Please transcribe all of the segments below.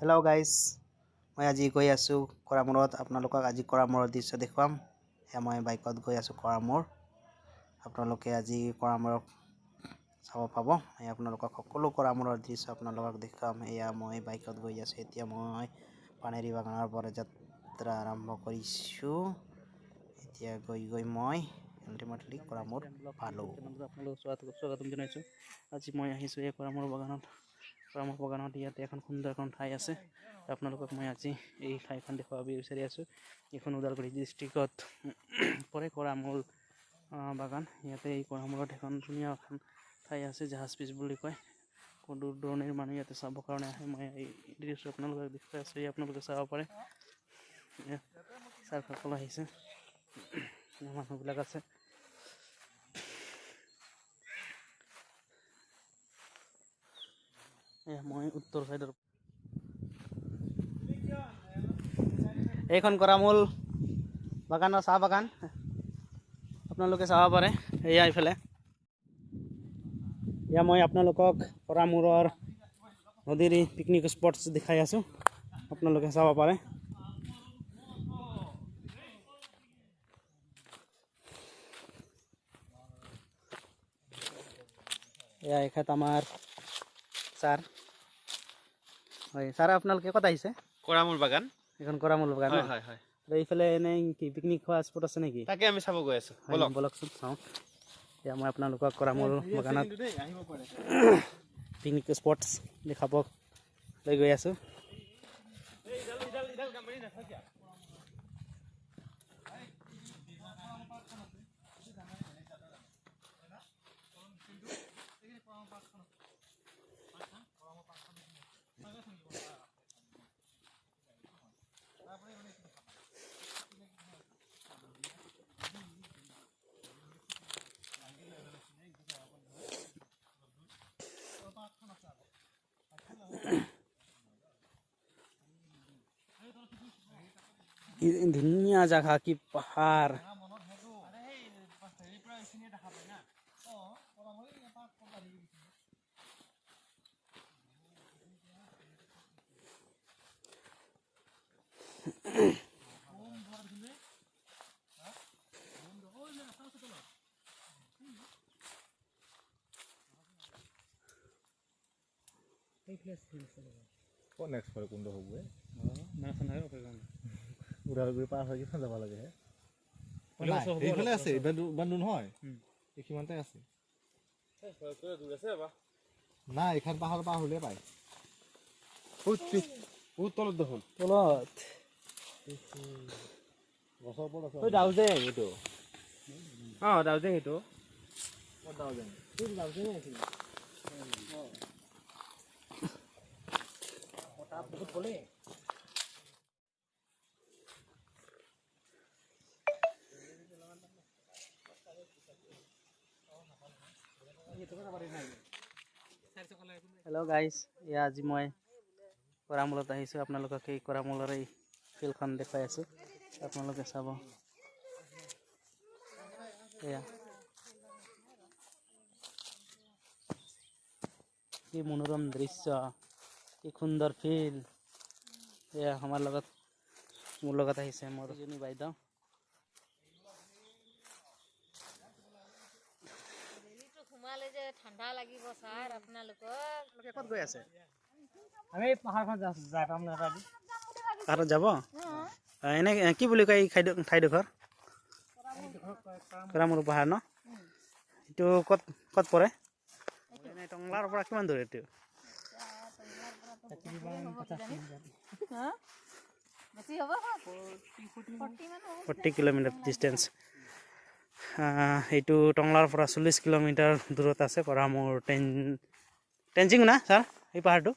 Hello guys मैं আজি गई आसो करामूरत आपनालोকক আজি करामूरर दृश्य देखुवाम या मैं बाइकत गई आसो करामूर आपनालोके আজি करामूरक चाब पाब मैं आपनालोকক सकलो करामूरर दृश्य आपनालोকক देखुवाम या मैं बाइकत गई आसो एतिया मैं पानेरी बागाনৰ পৰা যাত্ৰা आरम्भ কৰিছো এতিয়া গৈ গৈ মই আল্টিমেটলি करामूर পালো আপোনালোকক স্বাগতম জনাইছো আজি মই আহিছো এই करामूर বাগানত करामूर বাগানত ইয়াতে এখন সুন্দৰ এখন ঠাই আছে আপোনালোকক মই আজি এই ঠাইখন দেখুৱাব বিচাৰি আছো এখন ওদালগুৰি ডিস্ট্ৰিক্টত পৰে करामूर বাগান ইয়াতে এই करामूरত এখন ধুনীয়া এখন ঠাই আছে জাহাজ পিচ বুলি কয় দূৰ দূৰণিৰ মানুহ ইয়াতে চাবৰ কাৰণে আহে মই এই দৃশ্য আপোনালোকক দেখুৱাই আছো আপোনালোকে চাব পাৰে চাৰসকল আহিছে মানুহবিলাক আছে মই উত্তৰ সাইডৰ এইখন करामूर বাগানৰ চাহ বাগান আপোনালোকে চাব পাৰে এয়া ইফালে या मैं आपनालोকক करामूरर नदीर पिकनिक स्पट्स दिखाई आसो आपनालोके चाब पारे या एखत आमार सार হয় सार आपनालोके कत आइसे करामूर बागान এখন करामूर বাগান হয় হয় হয় এইফালে এনে কি পিকনিক খোৱা স্পট আছে নেকি তাকে আমি চাব গৈ আছো বলক বলকচোন চাওঁ या मैं आपनालोকক करामूर বাগানত पिकनिक स्पट्स देखाब লৈ গৈ আছো धुनिया जगह की पहाड़ कौन एक्सपर्ट कुंड हो गए ना सुना है ওদালগুৰি পাৰ হৈ কিনে যাব লাগে এইফালে আছে বান্দু নহয় এইখিনিতে আছে না এইখান পাহাৰ পাৰ হ'লে পায় বহুত তলত দেখোন তলত গছৰ ওপৰত আছে ডাউজেং এইটো ডাউজেং এইটো ডাউজেং আছিল বহুত বলে हेलो गाइस या আজি মই करामूरत আহিছো আপোনালোকক এই करामूरৰ এই ফিল্ডখন দেখাই আছো আপোনালোকে চাব এয়া কি মনোৰম দৃশ্য কি সুন্দৰ ফিল এয়া আমাৰ লগত মোৰ লগত আহিছে মোৰ জনী বাইদেউ ঠাণ্ডা লাগিব স্যাৰ আপনালোকক কত গৈ আছে আমি পাহাৰখন যাই পাম না আজি পাহাৰত যাব এনে কি বুলি কয় ঠাইডোখৰ करामूर পাহাৰ ন এইটো কত কত পৰে এনে টংলাৰ পৰা কিমান দূৰ এইটো 40 কিলোমিটাৰ ডিস্টেন্স এইটো টংলাৰ পৰা 40 কিলোমিটাৰ দূৰত আছে करामूर টেনজিং না স্যাৰ এই পাহাৰটো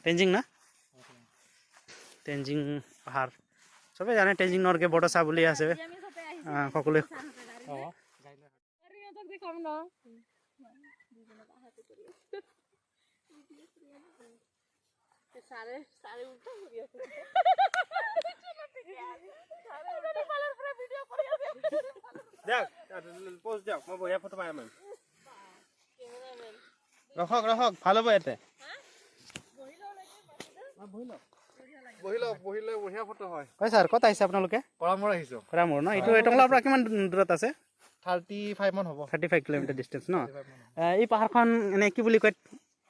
টেনজিং না টেনজিং পাহাৰ সবে জানে টেনজিং নৰকে বড়চা বুলি আছে সকলোৱে মই বঢ়িয়া ফটো পাই আনিম ৰখক ৰখক ভাল হ'ব ইয়াতে বহিলে বঢ়িয়া ফটো হয় হয় ছাৰ ক'ত আহিছে আপোনালোকে কৰামৰ আহিছো কৰামূৰ ন এইটো এটংলাৰ পৰা কিমান দূৰত আছে 35 মান হ'ব 35 কিলোমিটাৰ ডিষ্টেঞ্চ ন এই পাহাৰখন এনে কি বুলি কয়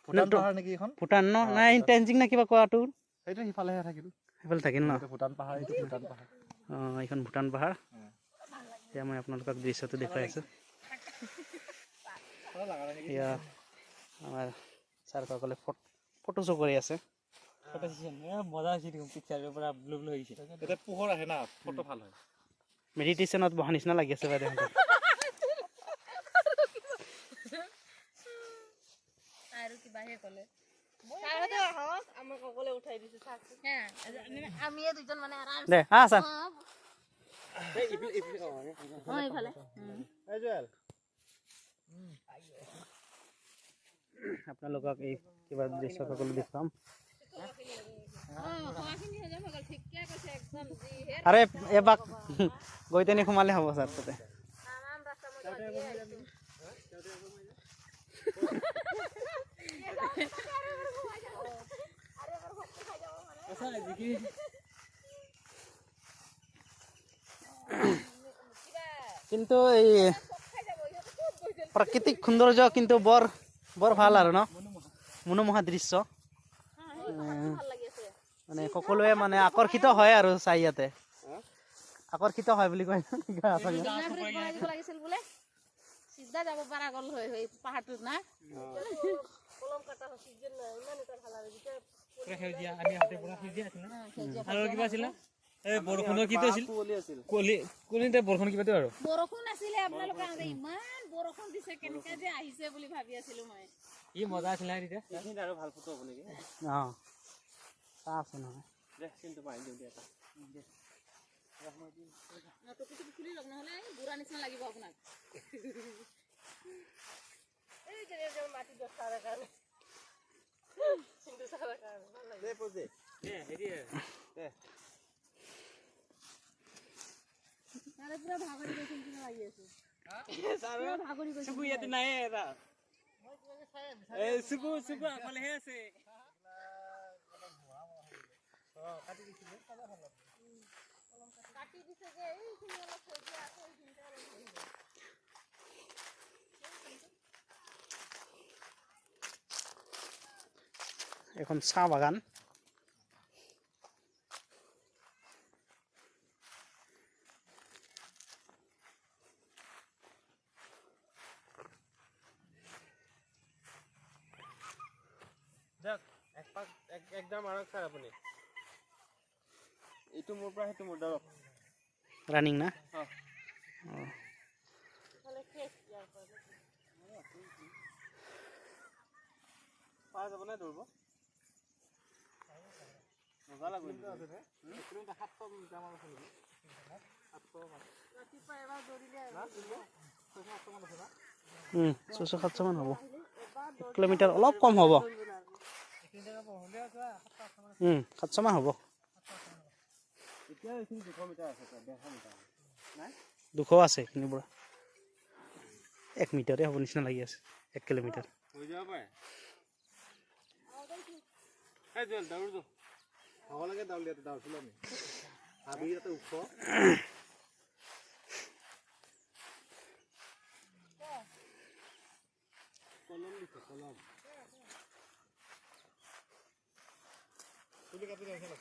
ভূটান পাহাৰ নেকি এখন ভূটান ন নাই টেনজিং না কিবা কোৱাটো সেইটো সিফালেহে থাকিল সেইফালে থাকিল ন ভূটান পাহাৰ এইটো ভূটান পাহাৰ অঁ এইখন ভূটান পাহাৰ এতিয়া মই আপোনালোকক দৃশ্যটো দেখুৱাই আছোঁ এয়া আমাৰ ছাৰসকলে ফটো শ্বু কৰি আছে মজা হৈছে পিকচাৰৰ পৰা ব্লু ব্লু হৈছে এতিয়া পোহৰ আহে না ফটো ভাল হয় মেডিটেশ্যনত বহা নিচিনা লাগি আছে বাইদেউ আৰু কিবাহে ক'লে আমিয়ে দুজন মানে আৰাম দে ছাৰ এইফালে এই জুৱেল আপোনালোকক এই কিবা দৃশ্য সকলো দেখুৱাম আৰে এবাক গৈ তেনে সোমালে হ'ব ছাৰ তাতে কিন্তু এই প্ৰাকৃতিক সৌন্দৰ্য কিন্তু বৰ ভাল আৰু ন মনোমোহা দৃশ্য মানে সকলোৱে মানে আকৰ্ষিত হয় আৰু চাই ইয়াতে আকৰ্ষিত হয় বুলি কয় লাগিছিল বোলে চিধা যাব পৰা গ'ল হৈ পাহাৰটোত না কলম কাটা চিজন নাই ইমান এটা ভাল লাগে পুৰা সেউজীয়া আমি হাতে পুৰা সেউজীয়া আছিল না আৰু কিবা আছিল এই বৰষুণৰ কিটো আছিল কলিতে বৰষুণ কিবাটো আৰু বৰষুণ আছিলে আপোনালোকে ইমান বৰষুণ দিছে কেনেকৈ যে আহিছে বুলি ভাবি আছিলো মই ই মজা আছিল না তেতিয়া এইখিনি আৰু ভাল ফটো হ'ব নেকি অঁ চাহ আছে নহয় দে কিন্তু মাৰি দিওঁ দিয়া টপিটো খুলি লওক নহ'লে বুঢ়া নিচিনা লাগিব আপোনাক এই যে মাটি দছটাৰ কাৰণে চিন্তু চাৰৰ কাৰণে ভাল লাগে দে পজে দে হেৰি দে তাৰে পুৰা ভাগৰি গৈছে নিচিনা লাগি আছে ছাৰ ভাগৰি গৈছে চুকু ইয়াতে নাই এটা এই চুকু আগফালেহে আছে কাটি দিছে যে এইখিনি অলপ সেউজীয়া আছে এইখিনিতে অলপ সেউজীয়া এখন চাহ বাগান যাক একদম মাৰক ছাৰ আপুনি এইটো মোৰ পৰা সেইটো মোৰ ধৰক ৰানিং না পাৰ যাব নাই দৌৰিব মজা লাগিব 700 মিটাৰ মান আছে নেকি ৰাতিপুৱা এবাৰ দৌৰিলে 600-700 মান হ'ব 1 কিলোমিটাৰ অলপ কম হ'ব 700 মান হ'ব এতিয়া এইখিনি 200 মিটাৰ আছে 150 মিটাৰ নাই 200 আছে এইখিনিৰ পৰা 1 মিটাৰে হ'ব নিচিনা লাগি আছে 1 কিলোমিটাৰ হৈ যাব পাৰে এই জল দৌৰ যো হ'ব লাগে দাউলিয়াতে দাউছিল আমি হাবি ইয়াতে ওখ কলম দিছে কলম তুলি কাটি ৰাখিছে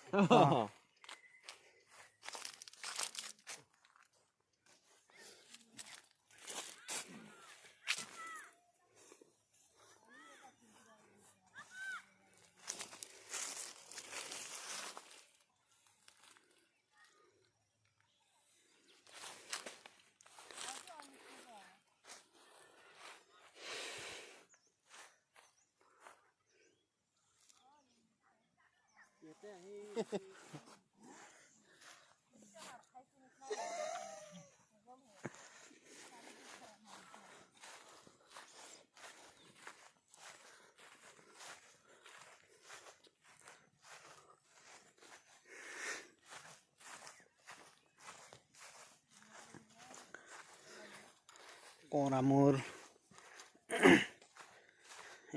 কৰামূৰ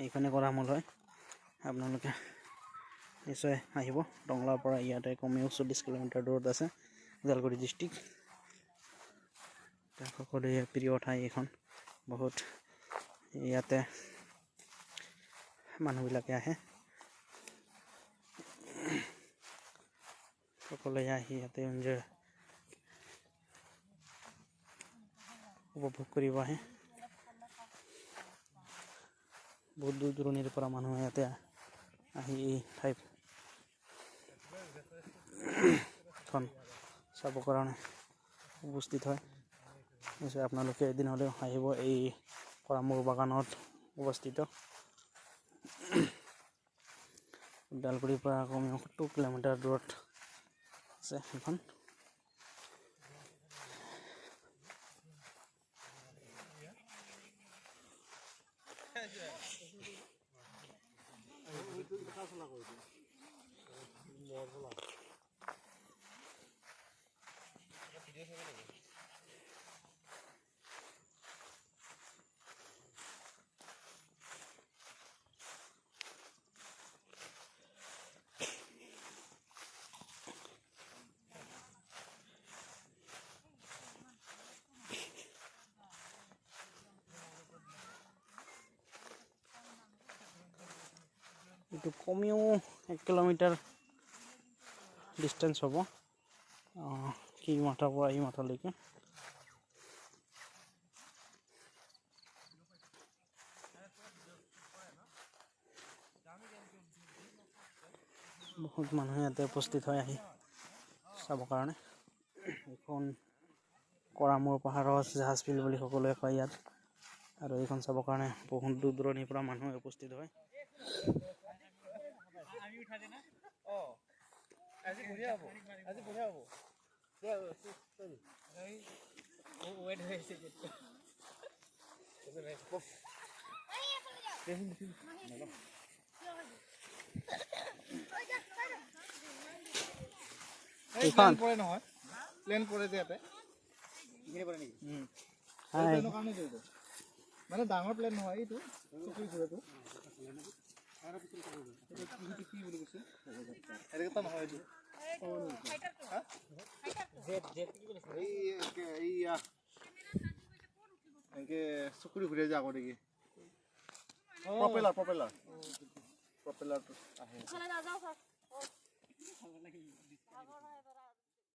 এইখনে কৰামূৰ হয় আপোনালোকে নিশ্চয় আহিব। টংলাৰ পৰা ইয়াতে কমেও 40 কিলোমিটাৰ দূৰত আছে ওদালগুৰি ডিষ্ট্ৰিক্ট। সকলোৰে প্ৰিয় ঠাই এখন। বহুত ইয়াতে মানুহবিলাকে আহে। সকলোৱে আহি ইয়াতে এনজয় উপভোগ কৰিব আহে। বহুত দূৰ দূৰণিৰ পৰা মানুহ ইয়াতে আহি এই ঠাইখন চাবৰ কাৰণে উপস্থিত হয়। নিশ্চয় আপোনালোকে এদিন হ'লেও আহিব। এই কৰামূৰ বাগানত অৱস্থিত ওদালগুৰিৰ পৰা কমেও 70 কিলোমিটাৰ দূৰত আছে সেইখন। এইটো কমেও 1 কিলোমিটাৰ ডিষ্টেঞ্চ হ'ব কি মাথাৰ পৰা এই মাথালৈকে। বহুত মানুহে ইয়াতে উপস্থিত হয় আহি চাবৰ কাৰণে। এইখন কৰামূৰ পাহাৰৰ জাহাজফিল্ড বুলি সকলোৱে কয় ইয়াত। আৰু এইখন চাবৰ কাৰণে বহুত দূৰ দূৰণিৰ পৰা মানুহে উপস্থিত হয়। প্লেন পৰে নহয়, প্লেন পৰে যে ইয়াতে মানে ডাঙৰ প্লেন নহয়, এইটো চুকুৰি ঘূৰেটো চুকুৰি ঘূৰে যে আগত দেখি প্ৰপেলাৰ আহে।